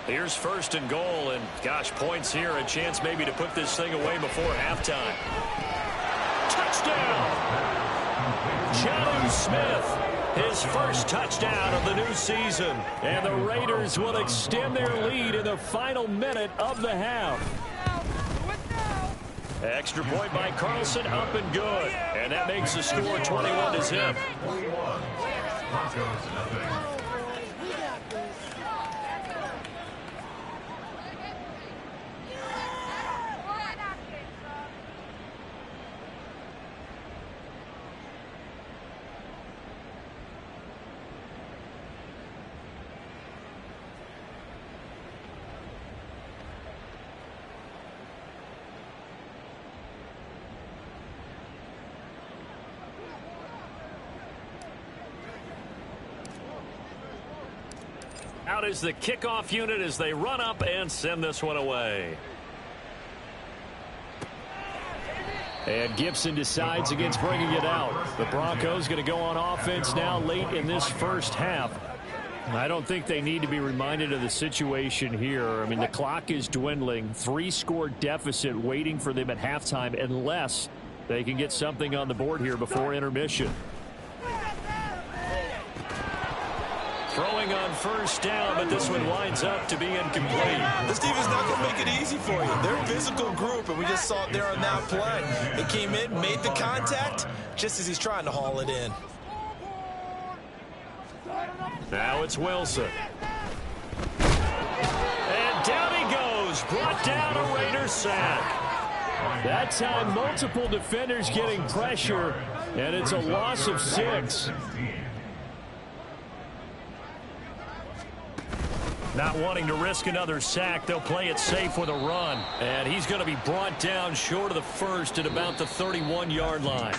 Here's first and goal, and gosh, points here, a chance maybe to put this thing away before halftime. Touchdown! Jonnu Smith, his first touchdown of the new season. And the Raiders will extend their lead in the final minute of the half. Extra point by Carlson, up and good. And that makes the score 21-0. Out is the kickoff unit as they run up and send this one away. And Gibson decides against bringing it out. The Broncos going to go on offense now late in this first half. I don't think they need to be reminded of the situation here. I mean, the clock is dwindling. 3-score deficit waiting for them at halftime unless they can get something on the board here before intermission. Throwing on first down, but this one winds up to be incomplete. This defense not going to make it easy for you. They're a physical group, and we just saw it there on that play. They came in, made the contact, just as he's trying to haul it in. Now it's Wilson. And down he goes. Brought down a Raider sack. That time, multiple defenders getting pressure, and it's a loss of 6. Not wanting to risk another sack, they'll play it safe with a run. And he's going to be brought down short of the first at about the 31-yard line.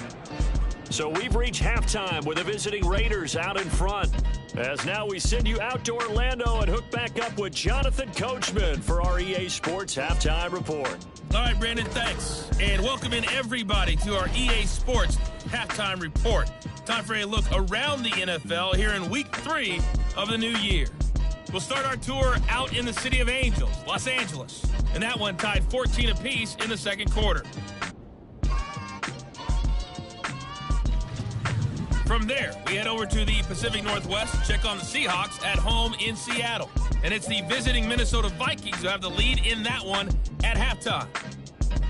So we've reached halftime with the visiting Raiders out in front. As now we send you out to Orlando and hook back up with Jonathan Coachman for our EA Sports Halftime Report. All right, Brandon, thanks. And welcome in everybody to our EA Sports Halftime Report. Time for a look around the NFL here in Week 3 of the new year. We'll start our tour out in the City of Angels, Los Angeles. And that one tied 14 apiece in the second quarter. From there, we head over to the Pacific Northwest to check on the Seahawks at home in Seattle. And it's the visiting Minnesota Vikings who have the lead in that one at halftime.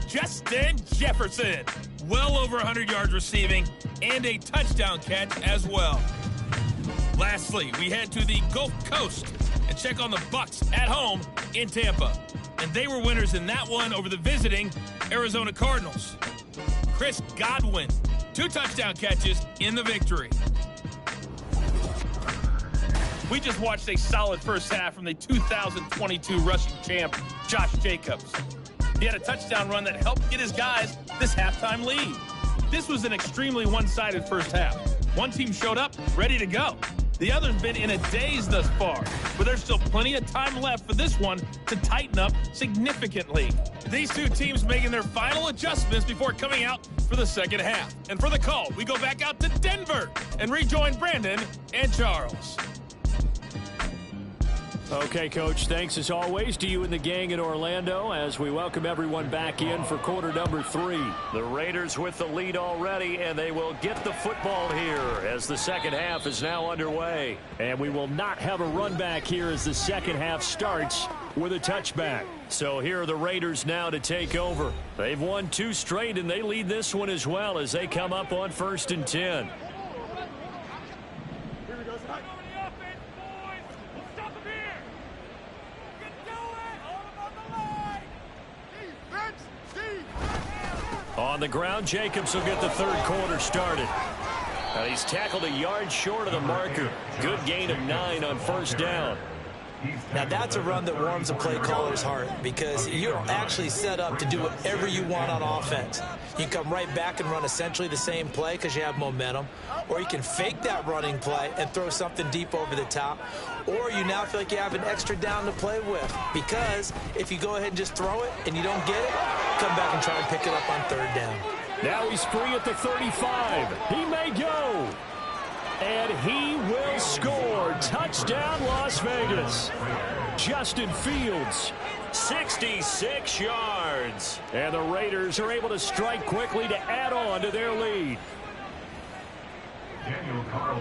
Justin Jefferson, well over 100 yards receiving and a touchdown catch as well. Lastly, we head to the Gulf Coast and check on the Bucs at home in Tampa. And they were winners in that one over the visiting Arizona Cardinals. Chris Godwin, 2 touchdown catches in the victory. We just watched a solid first half from the 2022 rushing champ, Josh Jacobs. He had a touchdown run that helped get his guys this halftime lead. This was an extremely one-sided first half. One team showed up ready to go. The other's been in a daze thus far, but there's still plenty of time left for this one to tighten up significantly. These two teams making their final adjustments before coming out for the second half. And for the call, we go back out to Denver and rejoin Brandon and Charles. Okay, Coach, thanks as always to you and the gang in Orlando as we welcome everyone back in for quarter number 3. The Raiders with the lead already, and they will get the football here as the second half is now underway. And we will not have a run back here as the second half starts with a touchback. So here are the Raiders now to take over. They've won 2 straight, and they lead this one as well as they come up on 1st and 10. On the ground, Jacobs will get the third quarter started. And he's tackled a yard short of the marker. Good gain of 9 on first down. Now that's a run that warms a play caller's heart because you're actually set up to do whatever you want on offense. You can come right back and run essentially the same play because you have momentum, or you can fake that running play and throw something deep over the top, or you now feel like you have an extra down to play with because if you go ahead and just throw it and you don't get it, come back and try and pick it up on third down. Now he's free at the 35. He may go. And he will score. Touchdown, Las Vegas. Justin Fields. 66 yards. And the Raiders are able to strike quickly to add on to their lead.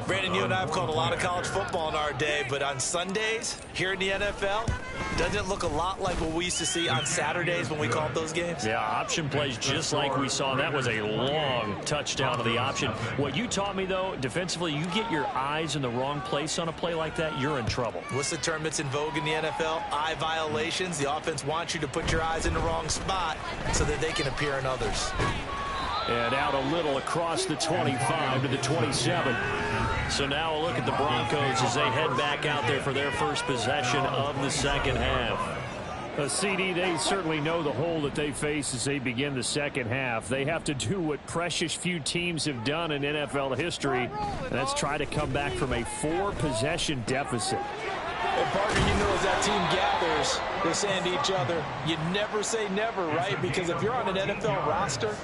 Brandon, you and I have called a lot of college football in our day, but on Sundays here in the NFL, doesn't it look a lot like what we used to see on Saturdays when we called those games? Yeah, option plays just like we saw. That was a long touchdown to the option. What you taught me, though, defensively, you get your eyes in the wrong place on a play like that, you're in trouble. What's the term that's in vogue in the NFL? Eye violations. The offense wants you to put your eyes in the wrong spot so that they can appear in others. And out a little across the 25 to the 27. So now a look at the Broncos as they head back out there for their first possession of the second half. CD, they certainly know the hole that they face as they begin the second half. They have to do what precious few teams have done in NFL history, and that's try to come back from a 4-possession deficit. And partner, you know, as that team gathers, they're saying to each other, you never say never, right? Because if you're on an NFL roster,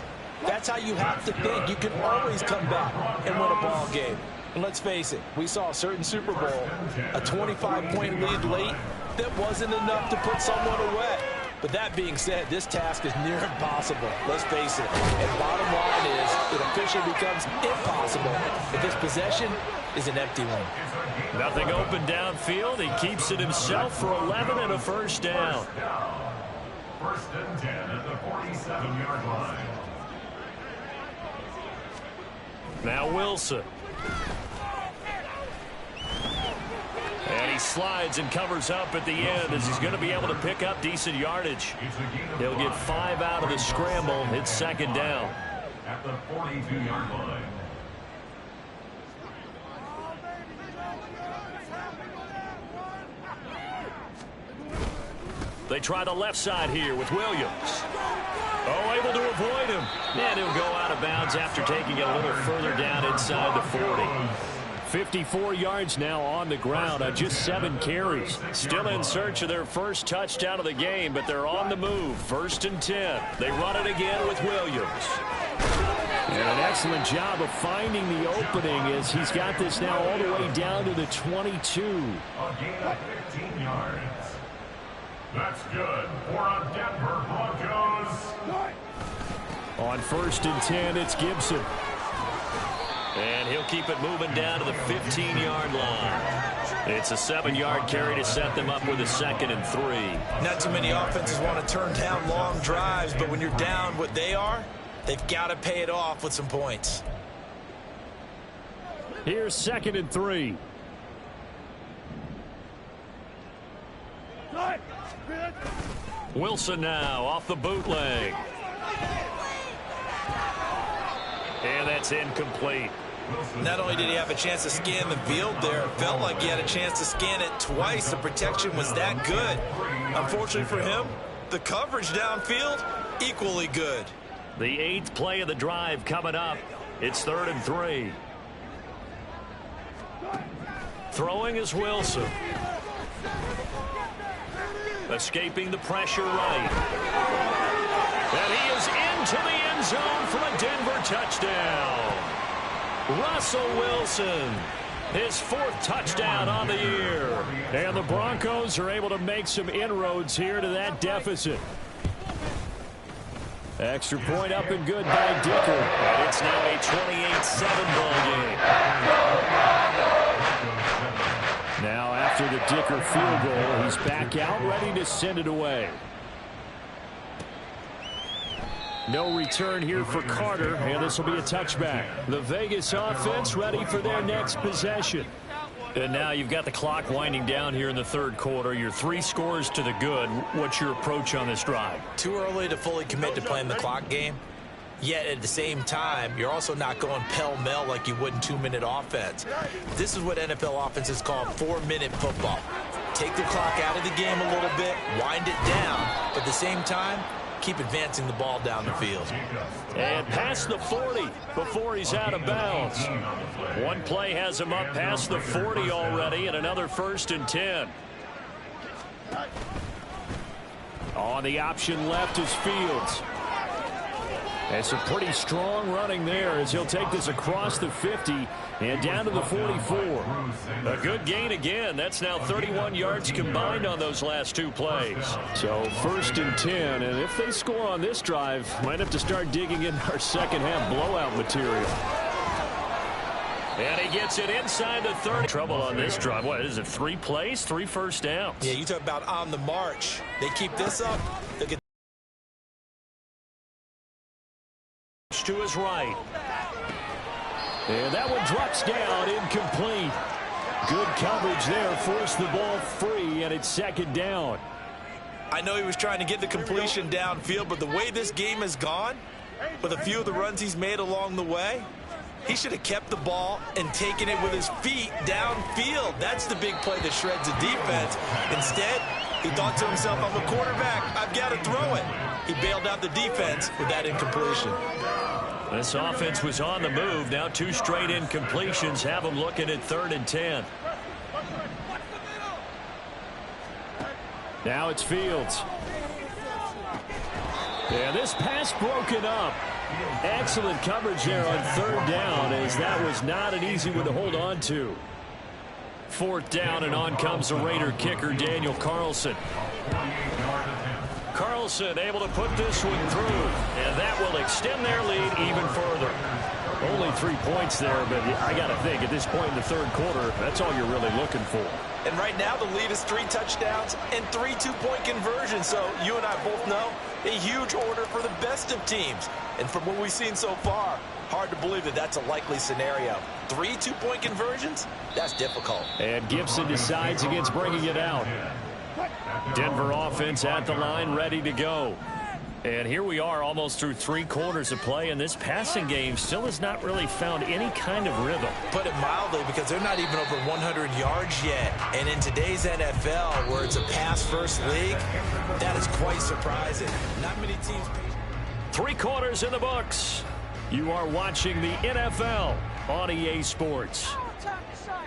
that's how you have to think. You can always come back and win a ball game. And let's face it, we saw a certain Super Bowl, a 25-point lead late that wasn't enough to put someone away. But that being said, this task is near impossible. Let's face it. And bottom line is, it officially becomes impossible if this possession is an empty one. Nothing open downfield. He keeps it himself for 11 and a first down. First and 10 at the 47-yard line. Now Wilson. And he slides and covers up at the end as he's going to be able to pick up decent yardage. He'll get 5 out of the scramble. It's second down. At the 42-yard line. They try the left side here with Williams. Oh, able to avoid him. And he'll go out of bounds after taking it a little further down inside the 40. 54 yards now on the ground on just 7 carries. Still in search of their first touchdown of the game, but they're on the move. First and 10. They run it again with Williams. And an excellent job of finding the opening as he's got this now all the way down to the 22. A gain of 15 yards. That's good for a Denver Broncos. On first and 10, it's Gibson. And he'll keep it moving down to the 15-yard line. It's a 7-yard carry to set them up with a 2nd and 3. Not too many offenses want to turn down long drives, but when you're down what they are, they've got to pay it off with some points. Here's 2nd and 3. Wilson now off the bootleg. And that's incomplete. Not only did he have a chance to scan the field there, it felt like he had a chance to scan it twice. The protection was that good. Unfortunately for him, the coverage downfield, equally good. The 8th play of the drive coming up. It's 3rd and 3. Throwing is Wilson. Escaping the pressure right. And he is into the end zone for a Denver touchdown. Russell Wilson, his 4th touchdown on the year. And the Broncos are able to make some inroads here to that deficit. Extra point up and good by Dicker. And it's now a 28-7 ball game. Now after the Dicker field goal, he's back out ready to send it away. No return here for Carter, and this will be a touchback. The Vegas offense ready for their next possession. And now you've got the clock winding down here in the 3rd quarter. You're 3 scores to the good. What's your approach on this drive? Too early to fully commit to playing the clock game. Yet at the same time, you're also not going pell-mell like you would in 2-minute offense. This is what NFL offenses call 4-minute football. Take the clock out of the game a little bit, wind it down, but at the same time, keep advancing the ball down the field. And past the 40 before he's out of bounds. One play has him up past the 40 already, and another 1st and 10. On the option left is Fields. And some pretty strong running there as he'll take this across the 50 and down to the 44. A good gain again. That's now 31 yards combined on those last two plays. So 1st and 10, and if they score on this drive, might have to start digging in our second half blowout material. And he gets it inside the 30. Trouble on this drive. What is it, 3 plays, 3 first downs? Yeah, you talk about on the march. They keep this up, they'll get to his right. And that one drops down, incomplete. Good coverage there, forced the ball free, and it's 2nd down. I know he was trying to get the completion downfield, but the way this game has gone, with a few of the runs he's made along the way, he should have kept the ball and taken it with his feet downfield. That's the big play that shreds the defense. Instead, he thought to himself, I'm a quarterback, I've got to throw it. He bailed out the defense with that incompletion. This offense was on the move. Now 2 straight incompletions have them looking at 3rd and 10. Now it's Fields. Yeah, this pass broken up. Excellent coverage there on 3rd down, as that was not an easy one to hold on to. 4th down, and on comes the Raider kicker, Daniel Carlson. Carlson able to put this one through, and that will extend their lead even further. Only 3 points there, but I got to think at this point in the 3rd quarter, that's all you're really looking for. And right now the lead is 3 touchdowns and 3 two-point conversions. So you and I both know a huge order for the best of teams. And from what we've seen so far, hard to believe that that's a likely scenario. 3 two-point conversions? That's difficult. And Gibson decides against bringing it out. Denver offense at the line, ready to go. And here we are almost through 3 quarters of play, and this passing game still has not really found any kind of rhythm. Put it mildly, because they're not even over 100 yards yet. And in today's NFL, where it's a pass-first league, that is quite surprising. Not many teams. 3 quarters in the books. You are watching the NFL on EA Sports.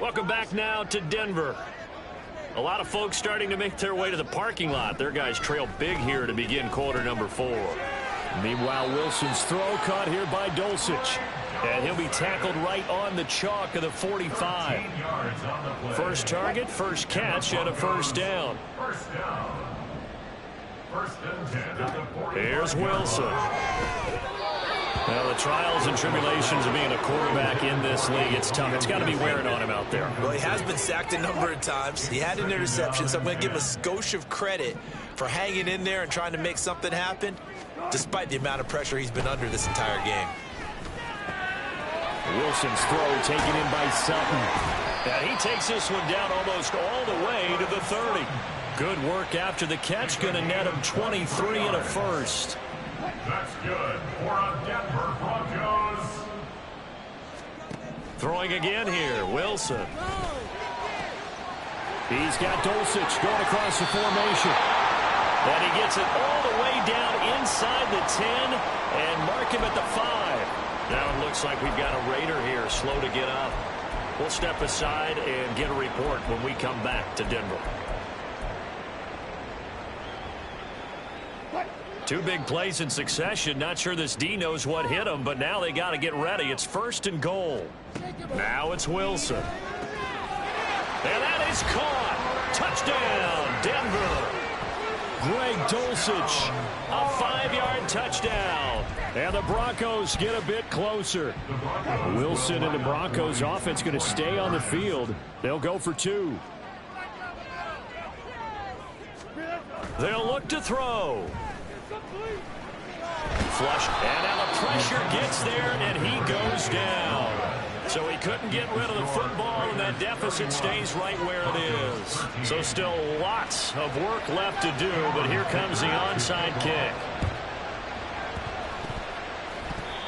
Welcome back now to Denver. A lot of folks starting to make their way to the parking lot. Their guys trail big here to begin quarter number 4. Meanwhile, Wilson's throw caught here by Dulcich. And he'll be tackled right on the chalk of the 45. First target, first catch, and a 1st down. Here's Wilson. Well, the trials and tribulations of being a quarterback in this league, it's tough. It's got to be wearing on him out there. Well, he has been sacked a number of times. He had an interception, so I'm going to give him a skosh of credit for hanging in there and trying to make something happen, despite the amount of pressure he's been under this entire game. Wilson's throw taken in by Sutton. And he takes this one down almost all the way to the 30. Good work after the catch. Going to net him 23 and a 1st. That's good for a Denver Broncos. Throwing again here, Wilson. He's got Dulcich going across the formation. And he gets it all the way down inside the 10 and mark him at the 5. Now it looks like we've got a Raider here slow to get up. We'll step aside and get a report when we come back to Denver. 2 big plays in succession. Not sure this D knows what hit him, but now they got to get ready. It's 1st and goal. Now it's Wilson. And that is caught. Touchdown, Denver. Greg Dulcich, a 5-yard touchdown. And the Broncos get a bit closer. Wilson and the Broncos offense going to stay on the field. They'll go for 2. They'll look to throw. Flush, and now the pressure gets there, and he goes down. So he couldn't get rid of the football, and that deficit stays right where it is. So still lots of work left to do, but here comes the onside kick.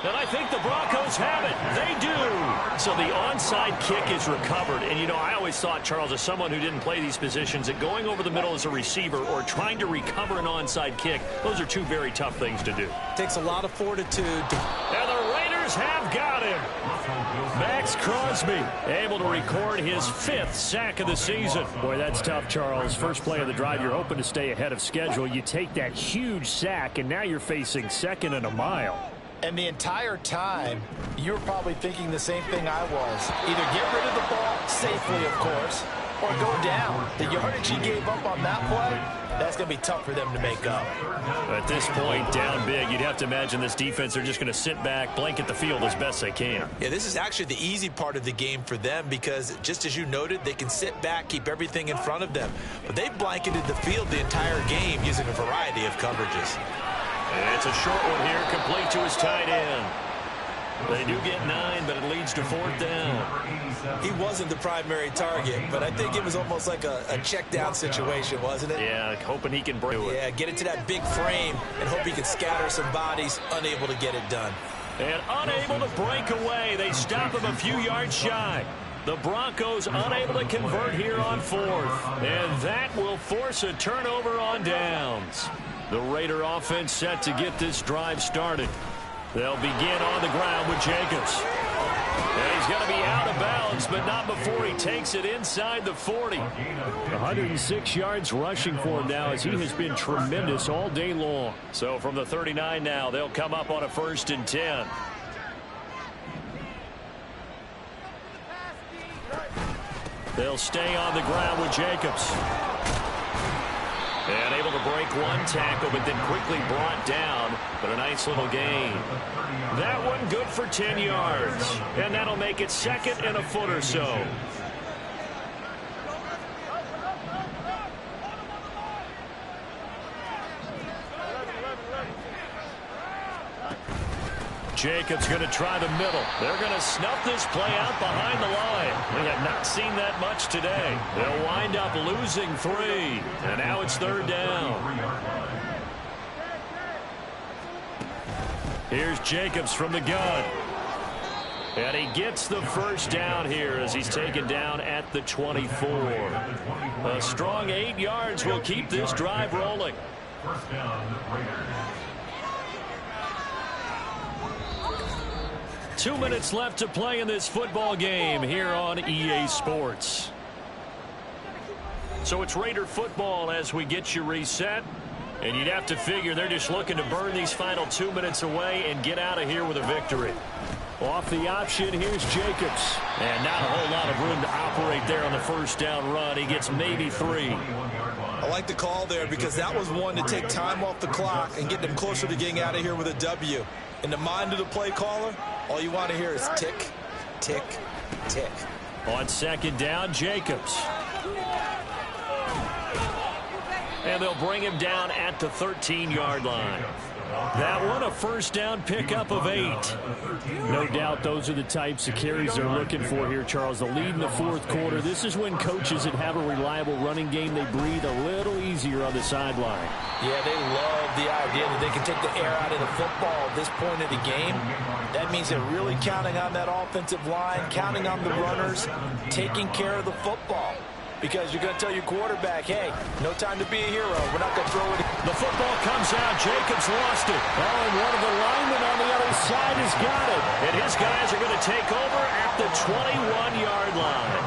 And I think the Broncos have it. They do. So the onside kick is recovered. And, you know, I always thought, Charles, as someone who didn't play these positions, that going over the middle as a receiver or trying to recover an onside kick, those are 2 very tough things to do. Takes a lot of fortitude. And the Raiders have got him. Max Crosby able to record his 5th sack of the season. Boy, that's tough, Charles. First play of the drive, you're hoping to stay ahead of schedule. You take that huge sack, and now you're facing 2nd and a mile. And the entire time, you were probably thinking the same thing I was. Either get rid of the ball safely, of course, or go down. The yardage he gave up on that play, that's going to be tough for them to make up. At this point, down big, you'd have to imagine this defense, they're just going to sit back, blanket the field as best they can. Yeah, this is actually the easy part of the game for them because, just as you noted, they can sit back, keep everything in front of them. But they've blanketed the field the entire game using a variety of coverages. And it's a short one here, complete to his tight end. They do get 9, but it leads to 4th down. He wasn't the primary target, but I think it was almost like a check down situation, wasn't it? Yeah, hoping he can break it. Yeah, get it to that big frame and hope he can scatter some bodies, unable to get it done. And unable to break away. They stop him a few yards shy. The Broncos unable to convert here on 4th. And that will force a turnover on downs. The Raider offense set to get this drive started. They'll begin on the ground with Jacobs. And he's going to be out of bounds, but not before he takes it inside the 40. 106 yards rushing for him now as he has been tremendous all day long. So from the 39 now, they'll come up on a 1st and 10. They'll stay on the ground with Jacobs. And able to break one tackle, but then quickly brought down. But a nice little gain. That one good for 10 yards. And that'll make it 2nd and a foot or so. Jacobs going to try the middle. They're going to snuff this play out behind the line. We have not seen that much today. They'll wind up losing 3. And now it's 3rd down. Here's Jacobs from the gun. And he gets the 1st down here as he's taken down at the 24. A strong 8 yards will keep this drive rolling. 1st down, Raiders. 2 minutes left to play in this football game here on EA Sports. So it's Raider football as we get you reset. And you'd have to figure they're just looking to burn these final 2 minutes away and get out of here with a victory. Off the option, here's Jacobs. And not a whole lot of room to operate there on the 1st down run. He gets maybe 3. I like the call there because that was one to take time off the clock and get them closer to getting out of here with a W. In the mind of the play caller, all you want to hear is tick, tick, tick. On 2nd down, Jacobs. And they'll bring him down at the 13-yard line. That one a 1st down pickup of 8. No doubt those are the types of carries they're looking for here, Charles. The lead in the 4th quarter. This is when coaches that have a reliable running game, they breathe a little easier on the sideline. Yeah, they love the idea that they can take the air out of the football at this point of the game. That means they're really counting on that offensive line, counting on the runners, taking care of the football. Because you're going to tell your quarterback, hey, no time to be a hero. We're not going to throw it. The football comes out. Jacobs lost it. Oh, and one of the linemen on the other side has got it. And his guys are going to take over at the 21-yard line.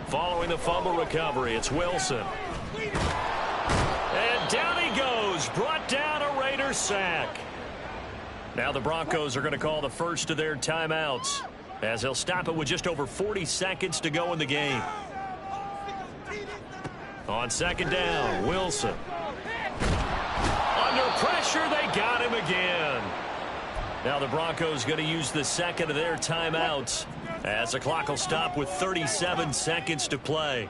Following the fumble recovery, it's Wilson. And down he goes. Brought down a Raider sack. Now the Broncos are going to call the first of their timeouts as they'll stop it with just over 40 seconds to go in the game. On 2nd down, Wilson. Under pressure, they got him again. Now the Broncos going to use the 2nd of their timeouts as the clock will stop with 37 seconds to play.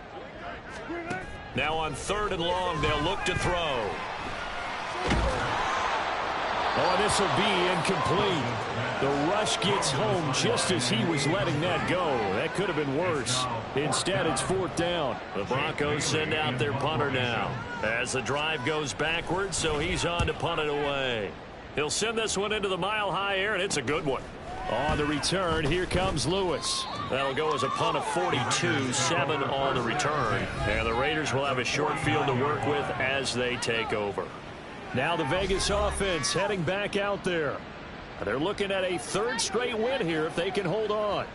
Now on 3rd and long, they'll look to throw. Oh, this will be incomplete. The rush gets home just as he was letting that go. That could have been worse. Instead, it's 4th down. The Broncos send out their punter now as the drive goes backwards, so he's on to punt it away. He'll send this one into the mile-high air, and it's a good one. On the return, here comes Lewis. That'll go as a punt of 42, 7 on the return. And the Raiders will have a short field to work with as they take over. Now the Vegas offense heading back out there. They're looking at a 3rd straight win here if they can hold on.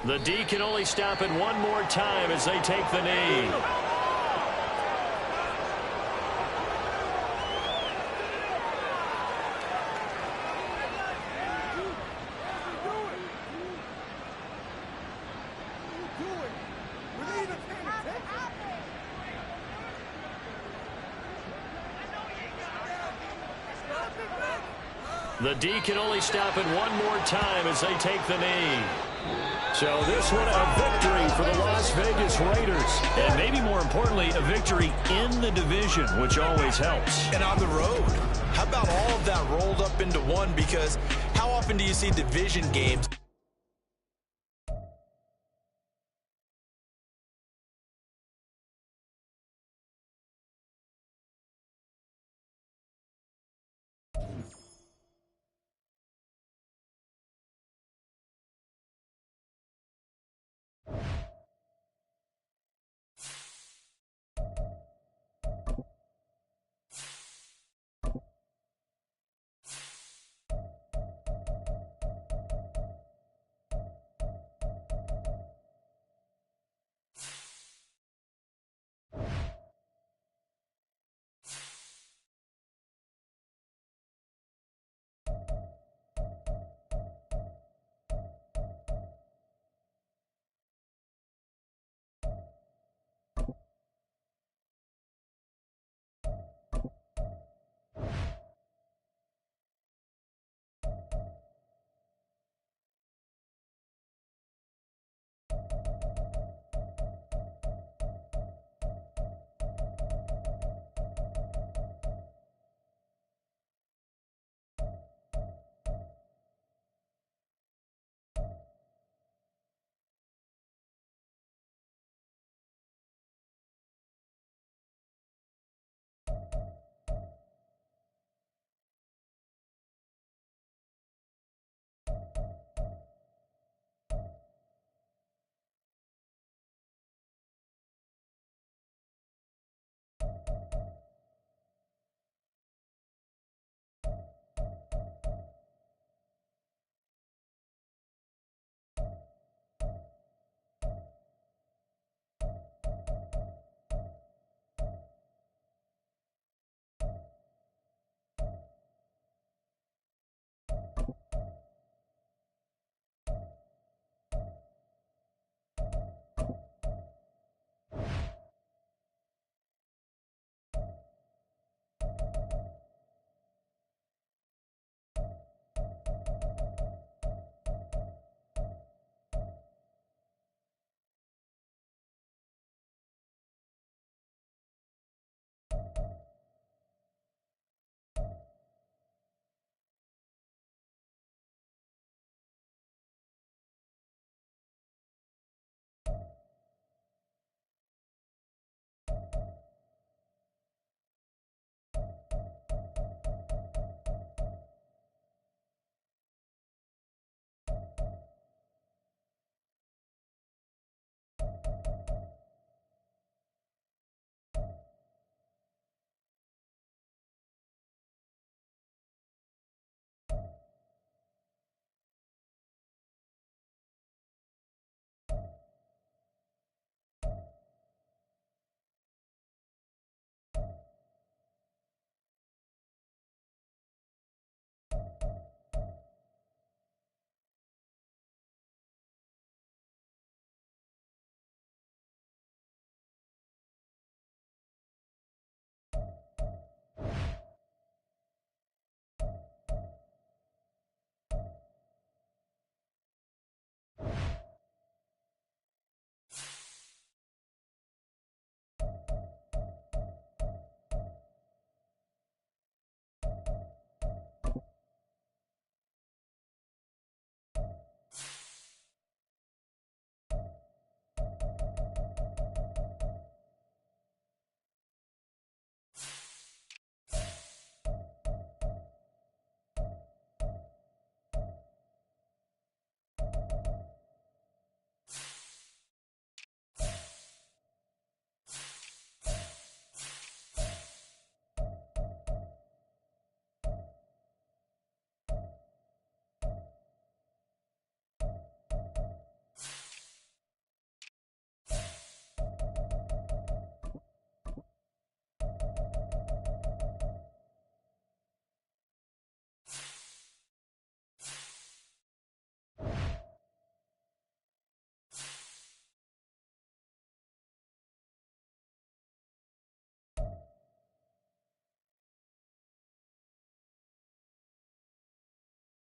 The D can only stop it one more time as they take the knee. The D can only stop it one more time as they take the knee. So this one a victory for the Las Vegas Raiders. And maybe more importantly, a victory in the division, which always helps. And on the road. How about all of that rolled up into one? Because how often do you see division games